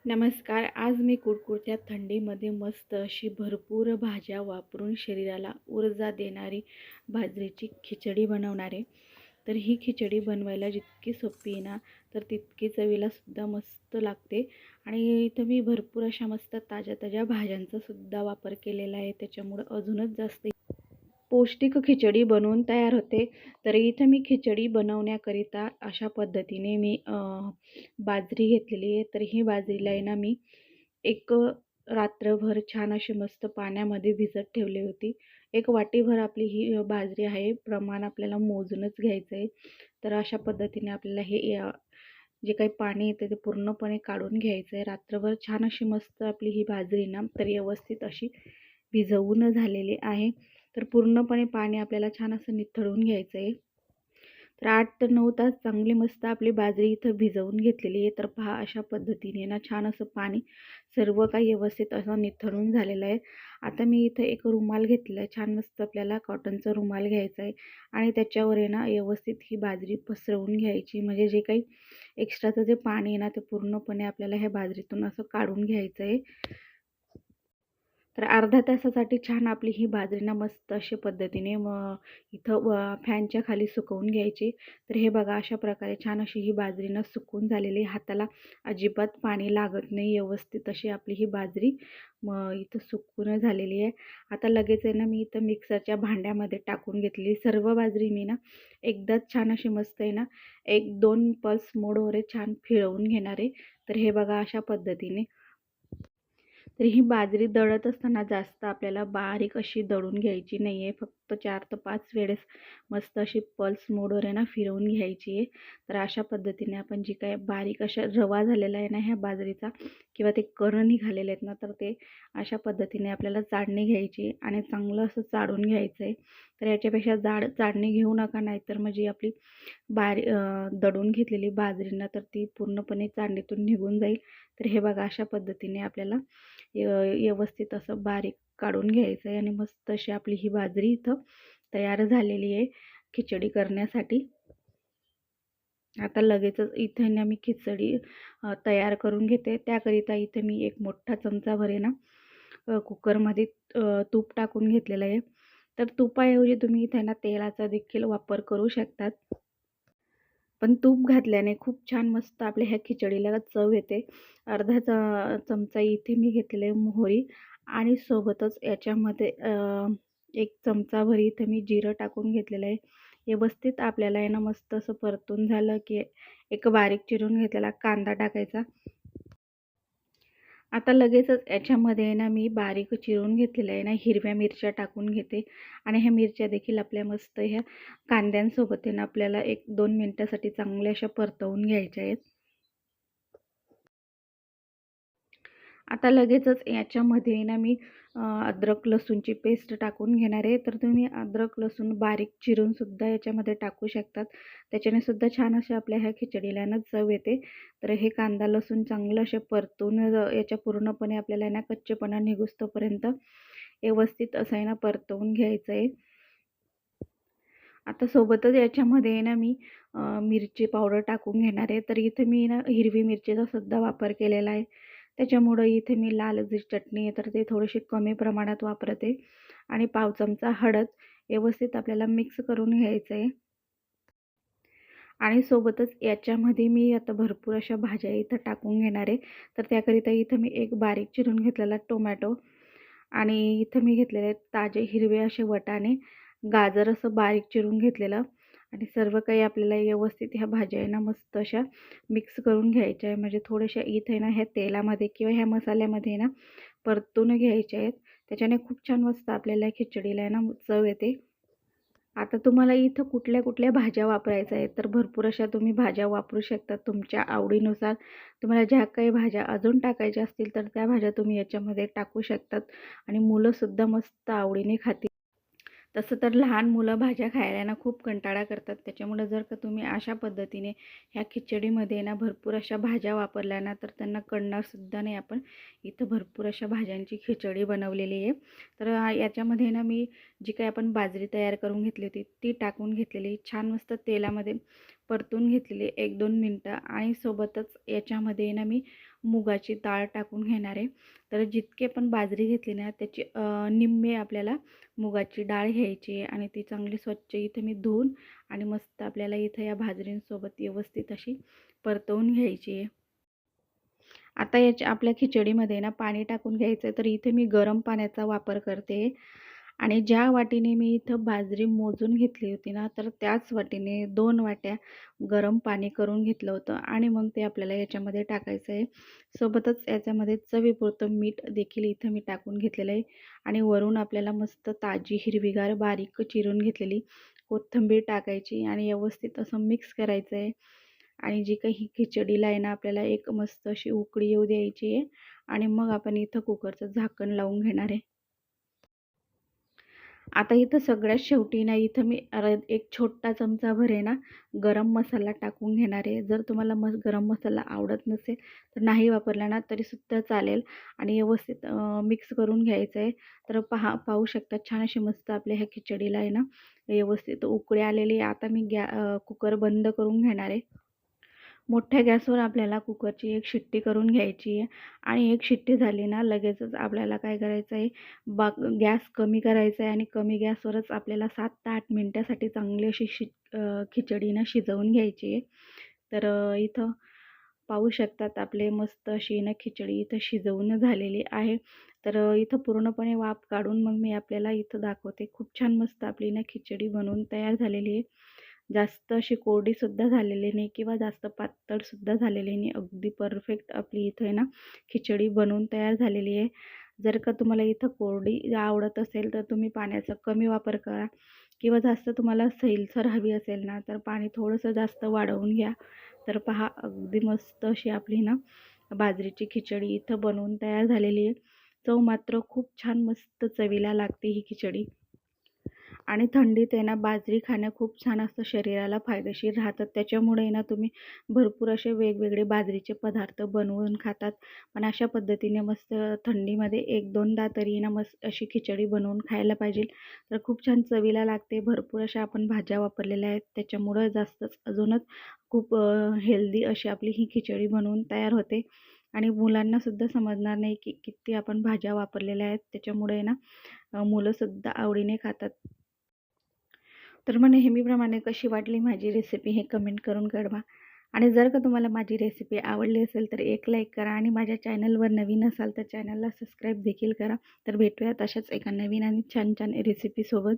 नमस्कार. आज मी कुडकुडत्या थंडीमध्ये मस्त अशी भरपूर भाज्या वापरून शरीराला ऊर्जा देणारी बाजरीची खिचडी बनवणार आहे. तर ही खिचडी बनवायला जितकी सोपी आहे ना, तर तितकी चवीला सुद्धा मस्त लागते. आणि इथं मी भरपूर अशा मस्त ताज्या-ताज्या भाज्यांचा सुद्धा वापर केलेला आहे. त्याच्यामुळं अजूनच जास्त पौष्टिक खिचडी बनवून तयार होते. तर इथं मी खिचडी बनवण्याकरिता अशा पद्धतीने मी बाजरी घेतलेली आहे. तर ही बाजरीला आहे ना मी एक रात्रभर छान अशी मस्त पाण्यामध्ये भिजत ठेवली होती. एक वाटीभर आपली ही बाजरी आहे. प्रमाण आपल्याला मोजूनच घ्यायचं आहे. तर अशा पद्धतीने आपल्याला हे जे काही पाणी येते ते पूर्णपणे काढून घ्यायचं आहे. रात्रभर छान अशी मस्त आपली ही बाजरी ना तर व्यवस्थित अशी भिजवून झालेली आहे. तर पूर्णपणे पाणी आपल्याला छान असं निथळून घ्यायचं आहे. तर 8 ते 9 तास चांगली मस्त आपली बाजरी इथं भिजवून घेतलेली आहे. तर पहा अशा पद्धतीने ना छान असं पाणी सर्व काही व्यवस्थित असं निथळून झालेलं आहे. आता मी इथं एक रुमाल घेतलेला आहे. छान मस्त आपल्याला कॉटनचा रुमाल घ्यायचा आहे आणि त्याच्यावर आहे ना व्यवस्थित ही बाजरी पसरवून घ्यायची. म्हणजे जे काही एक्स्ट्राचं जे पाणी आहे ना ते पूर्णपणे आपल्याला ह्या बाजरीतून असं काढून घ्यायचं आहे. तर अर्ध्या तासासाठी छान आपली ही बाजरी ना मस्त अशा पद्धतीने इथं फॅनच्या खाली सुकवून घ्यायची. तर हे बघा अशा प्रकारे छान अशी ही बाजरी ना सुकून झालेली, हाताला अजिबात पाणी लागत नाही. व्यवस्थित अशी आपली ही बाजरी इथं सुकून झालेली आहे. आता लगेच आहे ना मी इथं मिक्सरच्या भांड्यामध्ये टाकून घेतलेली सर्व बाजरी मी ना एकदाच छान अशी मस्त आहे ना 1-2 पल्स मोडवर छान फिरवून घेणार आहे. तर हे बघा अशा पद्धतीने. तर ही बाजरी दळत असताना जास्त आपल्याला बारीक अशी दळून घ्यायची नाही आहे. फक्त 4 ते 5 वेळेस मस्त अशी पल्स मोडवर आहे ना फिरवून घ्यायची आहे. तर अशा पद्धतीने आपण जी काही बारीक अशा रवा झालेला आहे ना ह्या बाजरीचा किंवा ते कण निघालेले आहेत ना, तर ते अशा पद्धतीने आपल्याला चाळणी घ्यायची आणि चांगलं असं चाळून घ्यायचं आहे. तर याच्यापेक्षा जाड चाळणी घेऊ नका, नाहीतर म्हणजे आपली दळून घेतलेली बाजरी ना तर ती पूर्णपणे चाळणीतून निघून जाईल. तर हे बघा अशा पद्धतीने आपल्याला व्यवस्थित असं बारीक काढून घ्यायचं आहे आणि मस्त अशी आपली ही बाजरी इथं तयार झालेली आहे खिचडी करण्यासाठी. आता लगेचच इथे ना मी खिचडी तयार करून घेते. त्याकरिता इथे मी एक मोठा चमचाभर आहे ना कुकरमध्ये तूप टाकून घेतलेलं आहे. तर तुपाऐवजी तुम्ही इथे ना तेलाचा देखील वापर करू शकतात. पण तूप घातल्याने खूप छान मस्त आपल्या ह्या खिचडीला चव येते. अर्धा चमचा इथे मी घेतलेले मोहरी आणि सोबतच याच्यामध्ये 1 चमचाभर इथे मी जिरं टाकून घेतलेलं आहे. व्यवस्थित आपल्याला आहे ना मस्त असं परतून झालं की एक बारीक चिरून घेतलेला कांदा टाकायचा. आता लगेचच याच्यामध्ये आहे ना मी बारीक चिरून घेतलेल्या आहे ना हिरव्या मिरच्या टाकून घेते आणि ह्या मिरच्या देखील आपल्या मस्त ह्या कांद्यांसोबत आहे ना आपल्याला 1-2 मिनिटासाठी चांगल्या अशा परतवून घ्यायच्या आहेत. आता लगेचच याच्यामध्ये ना मी अद्रक लसूणची पेस्ट टाकून घेणार आहे. तर तुम्ही अद्रक लसूण बारीक चिरून सुद्धा याच्यामध्ये टाकू शकतात. त्याच्याने सुद्धा छान अशा आपल्या ह्या खिचडीला ना चव येते. तर हे कांदा लसूण चांगलं असे परतून याच्या पूर्णपणे आपल्याला ना कच्चेपणा निघुस्तोपर्यंत व्यवस्थित असं आहे ना परतवून घ्यायचं आहे. आता सोबतच याच्यामध्ये ना मी मिरची पावडर टाकून घेणार आहे. तर इथे मी ना हिरवी मिरचीचा सुद्धा वापर केलेला आहे. त्याच्यामुळं इथे मी लाल जी चटणी आहे तर ते थोडीशी कमी प्रमाणात वापरते आणि पाव चमचा हळद व्यवस्थित आपल्याला मिक्स करून घ्यायचं आहे. आणि सोबतच याच्यामध्ये मी आता भरपूर अशा भाज्या इथं टाकून घेणार आहे. तर त्याकरिता इथं मी एक बारीक चिरून घेतलेला टोमॅटो आणि इथं मी घेतलेले ताजे हिरवे असे वाटाणे, गाजर असं बारीक चिरून घेतलेलं आणि सर्व काही आपल्याला व्यवस्थित ह्या भाज्या आहे ना मस्त अशा मिक्स करून घ्यायच्या आहे. म्हणजे थोड्याशा इथे ना ह्या तेलामध्ये किंवा ह्या मसाल्यामध्ये ना परतून घ्यायच्या आहेत. त्याच्याने खूप छान मस्त आपल्याला खिचडीला आहे ना चव येते. आता तुम्हाला इथं कुठल्या-कुठल्या भाज्या वापरायच्या आहेत, तर भरपूर अशा तुम्ही भाज्या वापरू शकता तुमच्या आवडीनुसार. तुम्हाला ज्या काही भाज्या अजून टाकायच्या असतील, तर त्या भाज्या तुम्ही याच्यामध्ये टाकू शकतात आणि मुलंसुद्धा मस्त आवडीने खातील. तसं तर लहान मुलं भाज्या खायला ना खूप कंटाळा करतात. त्याच्यामुळे जर का तुम्ही अशा पद्धतीने ह्या खिचडीमध्ये ना भरपूर अशा भाज्या वापरल्या ना, तर त्यांना कळणारसुद्धा नाही आपण इथं भरपूर अशा भाज्यांची खिचडी बनवलेली आहे. तर याच्यामध्ये ना मी जी काही आपण बाजरी तयार करून घेतली होती, ती टाकून घेतलेली. छान मस्त तेलामध्ये परतून घेतलेली 1-2 मिनटं आणि सोबतच याच्यामध्ये ना मी मुगाची डाळ टाकून घेणार आहे. तर जितके पण बाजरी घेतली ना त्याची निम्मे आपल्याला मुगाची डाळ घ्यायची आहे आणि ती चांगली स्वच्छ इथं मी धुवून आणि मस्त आपल्याला इथं या भाजरींसोबत व्यवस्थित अशी परतवून घ्यायची आहे. आता याच्या आपल्या खिचडीमध्ये ना पाणी टाकून घ्यायचं आहे. तर इथे मी गरम पाण्याचा वापर करते आणि ज्या वाटीने मी इथं बाजरी मोजून घेतली होती ना, तर त्याच वाटीने 2 वाट्या गरम पाणी करून घेतलं होतं आणि मग ते आपल्याला याच्यामध्ये टाकायचं आहे. सोबतच याच्यामध्ये चवीपुरतं मीठ देखील इथं मी टाकून घेतलेलं आहे आणि वरून आपल्याला मस्त ताजी हिरवीगार बारीक चिरून घेतलेली कोथिंबीर टाकायची आणि व्यवस्थित असं मिक्स करायचं आहे. आणि जी काही खिचडीला आहे ना आपल्याला एक मस्त अशी उकळी येऊ द्यायची आहे आणि मग आपण इथं कुकरचं झाकण लावून घेणार आहे. आता इथं सगळ्यात शेवटी ना इथं मी एक छोटा चमचाभर आहे ना गरम मसाला टाकून घेणार आहे. जर तुम्हाला गरम मसाला आवडत नसेल तर नाही वापरला ना तरीसुद्धा चालेल आणि व्यवस्थित मिक्स करून घ्यायचं आहे. तर पाहू शकता छान अशी मस्त आपल्या ह्या खिचडीला आहे ना व्यवस्थित उकळी आलेली आहे. आता मी कुकर बंद करून घेणार आहे. मोठ्या गॅसवर आपल्याला कुकरची एक शिट्टी करून घ्यायची आहे आणि एक शिट्टी झाली ना लगेचच आपल्याला काय करायचं आहे गॅस कमी करायचा आहे आणि कमी गॅसवरच आपल्याला 7 ते 8 मिनिटासाठी चांगली अशी खिचडी ना शिजवून घ्यायची आहे. तर इथं पाहू शकतात आपले मस्त अशी ना खिचडी इथं शिजवून झालेली आहे. तर इथं पूर्णपणे वाफ काढून मग मी आपल्याला इथं दाखवते. खूप छान मस्त आपली ना खिचडी बनवून तयार झालेली आहे. जास्त अशी कोरडीसुद्धा झालेली नाही किंवा जास्त पातळसुद्धा झालेली नाही. अगदी परफेक्ट आपली इथं आहे ना खिचडी बनवून तयार झालेली आहे. जर का तुम्हाला इथं कोरडी आवडत असेल तर तुम्ही पाण्याचा कमी वापर करा किंवा जास्त तुम्हाला सैलसर हवी असेल ना तर पाणी थोडंसं जास्त वाढवून घ्या. तर पहा अगदी मस्त अशी आपली ना बाजरीची खिचडी इथं बनवून तयार झालेली आहे. चव मात्र खूप छान मस्त चवीला लागते ही खिचडी. आणि थंडीत आहे ना बाजरी खाणं खूप छान असतं, शरीराला फायदेशीर राहतात. त्याच्यामुळे ना तुम्ही भरपूर असे वेगवेगळे बाजरीचे पदार्थ बनवून खातात. पण अशा पद्धतीने मस्त थंडीमध्ये 1-2दा तरी ना मस्त अशी खिचडी बनवून खायला पाहिजे. तर खूप छान चवीला लागते. भरपूर अशा आपण भाज्या वापरलेल्या आहेत त्याच्यामुळं जास्तच अजूनच खूप हेल्दी अशी आपली ही खिचडी बनवून तयार होते. आणि मुलांनासुद्धा समजणार नाही की किती आपण भाज्या वापरलेल्या आहेत. त्याच्यामुळे ना मुलंसुद्धा आवडीने खातात. तर मग नेहमीप्रमाणे कशी वाटली माझी रेसिपी हे कमेंट करून कळवा. आणि जर का तुम्हाला माझी रेसिपी आवडली असेल तर एक लाईक करा आणि माझ्या चॅनलवर नवीन असाल तर चॅनलला सबस्क्राईब देखील करा. तर भेटूयात अशाच एका नवीन आणि छान छान रेसिपीसोबत.